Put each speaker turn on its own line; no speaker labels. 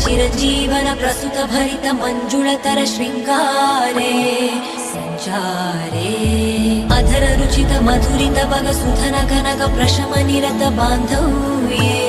चिरञ्जीवन प्रसुत भरित मञ्जुळतर शृङ्गारे सञ्चारे अधर रुचित मधुरित बग सुधन कनक प्रशम निरत बान्धव्ये